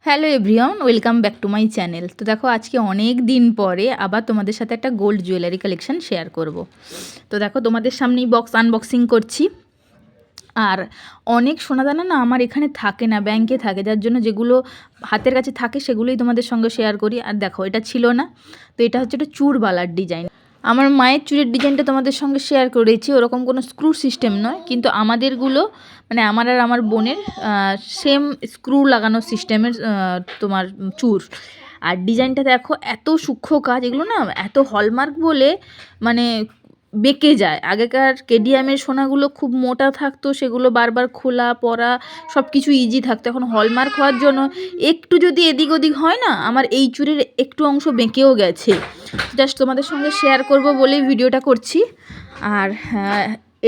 Hello everyone, welcome back to my channel. তো দেখো, আজকে অনেক দিন পরে আবার তোমাদের সাথে একটা গোল্ড জুয়েলারি কালেকশন শেয়ার করব। তো দেখো, তোমাদের সামনেই বক্স আনবক্সিং করছি। আর অনেক সোনাদানা না আমার এখানে থাকে না, ব্যাংকে থাকে, যার জন্য যেগুলো হাতের কাছে থাকে সেগুলোই তোমাদের সঙ্গে শেয়ার করি। আর দেখো, এটা ছিল না, তো এটা হচ্ছে একটা চূড়বালার ডিজাইন। আমার মায়ের চুড়ের ডিজাইনটা তোমাদের সঙ্গে শেয়ার করেছি, ওরকম কোনো স্ক্রু সিস্টেম নয়, কিন্তু আমাদেরগুলো মানে আমার আর আমার বোনের সেম স্ক্রু লাগানো সিস্টেমের তোমার চূড়। আর ডিজাইনটা দেখো, এত সূক্ষ্ম কাজ, এগুলো না এত হলমার্ক বলে মানে বেঁকে যায়। আগেকার কেডিএমের সোনাগুলো খুব মোটা থাকতো, সেগুলো বারবার খোলা পরা সব কিছু ইজি থাকতো। এখন হলমার্ক হওয়ার জন্য একটু যদি এদিক ওদিক হয় না, আমার এই চুড়ের একটু অংশ বেঁকেও গেছে। জাস্ট তোমাদের সঙ্গে শেয়ার করব বলেই ভিডিওটা করছি। আর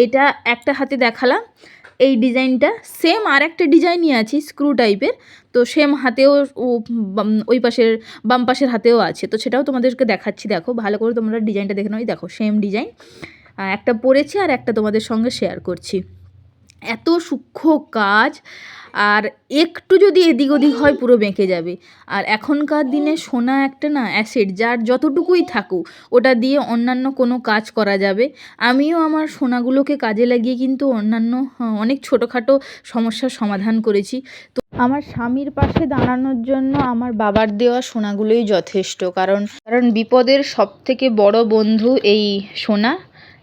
এটা একটা হাতে দেখালাম, এই ডিজাইনটা সেম আর একটা ডিজাইনই আছে স্ক্রু টাইপের, তো সেম হাতেও ওই পাশের বাম পাশের হাতেও আছে, তো সেটাও তোমাদেরকে দেখাচ্ছি। দেখো ভালো করে তোমরা ডিজাইনটা দেখে নাও। দেখো সেম ডিজাইন, একটা পরেছি আর একটা তোমাদের সঙ্গে শেয়ার করছি। এত সূক্ষ্ম কাজ, আর একটু যদি এদিক ওদিক হয় পুরো বেঁকে যাবে। আর এখনকার দিনে সোনা একটা না অ্যাসেট, যার যতটুকুই থাকুক ওটা দিয়ে অন্যান্য কোনো কাজ করা যাবে। আমিও আমার সোনাগুলোকে কাজে লাগিয়ে কিন্তু অন্যান্য অনেক ছোটোখাটো সমস্যার সমাধান করেছি। তো আমার স্বামীর পাশে দাঁড়ানোর জন্য আমার বাবার দেওয়া সোনাগুলোই যথেষ্ট, কারণ বিপদের সবথেকে বড় বন্ধু এই সোনা,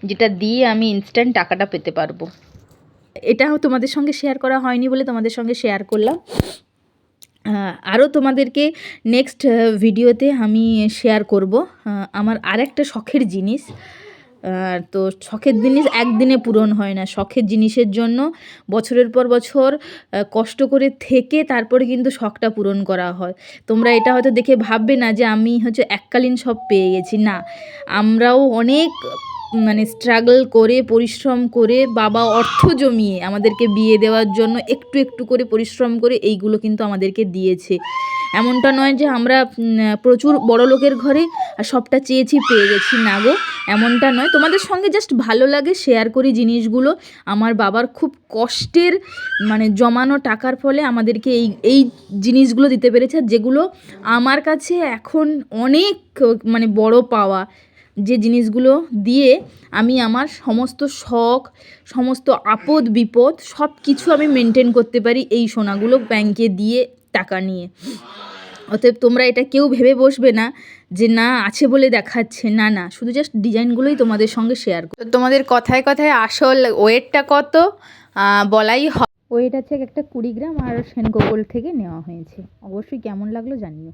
যেটা দিয়ে আমি ইনস্ট্যান্ট টাকাটা পেতে পারবো। এটাও তোমাদের সঙ্গে শেয়ার করা হয়নি বলে তোমাদের সঙ্গে শেয়ার করলাম। আরও তোমাদেরকে নেক্সট ভিডিওতে আমি শেয়ার করব আমার আরেকটা শখের জিনিস। তো শখের জিনিস একদিনে পূরণ হয় না, শখের জিনিসের জন্য বছরের পর বছর কষ্ট করে থেকে তারপরে কিন্তু শখটা পূরণ করা হয়। তোমরা এটা হয়তো দেখে ভাববে না যে আমি হচ্ছে এককালীন সব পেয়ে গেছি, না, আমরাও অনেক মানে স্ট্রাগল করে পরিশ্রম করে বাবা অর্থ জমিয়ে আমাদেরকে বিয়ে দেওয়ার জন্য একটু একটু করে পরিশ্রম করে এইগুলো কিন্তু আমাদেরকে দিয়েছে। এমনটা নয় যে আমরা প্রচুর বড় লোকের ঘরে আর সবটা চেয়েছি পেয়ে গেছি, না গো, এমনটা নয়। তোমাদের সঙ্গে জাস্ট ভালো লাগে শেয়ার করি জিনিসগুলো। আমার বাবার খুব কষ্টের মানে জমানো টাকার ফলে আমাদেরকে এই জিনিসগুলো দিতে পেরেছে, যেগুলো আমার কাছে এখন অনেক মানে বড় পাওয়া। যে জিনিসগুলো দিয়ে আমি আমার সমস্ত শখ, সমস্ত আপদ বিপদ সব কিছু আমি মেনটেন করতে পারি এই সোনাগুলো ব্যাংকে দিয়ে টাকা নিয়ে। অতএব তোমরা এটা কেউ ভেবে বসবে না যে না আছে বলে দেখাচ্ছে, না না, শুধু জাস্ট ডিজাইনগুলোই তোমাদের সঙ্গে শেয়ার করো। তোমাদের কথায় কথায় আসল ওয়েটটা কত বলাই হয়। ওয়েট আছে একটা 20 গ্রাম, আর সেনগোপাল থেকে নেওয়া হয়েছে। অবশ্যই কেমন লাগলো জানিও।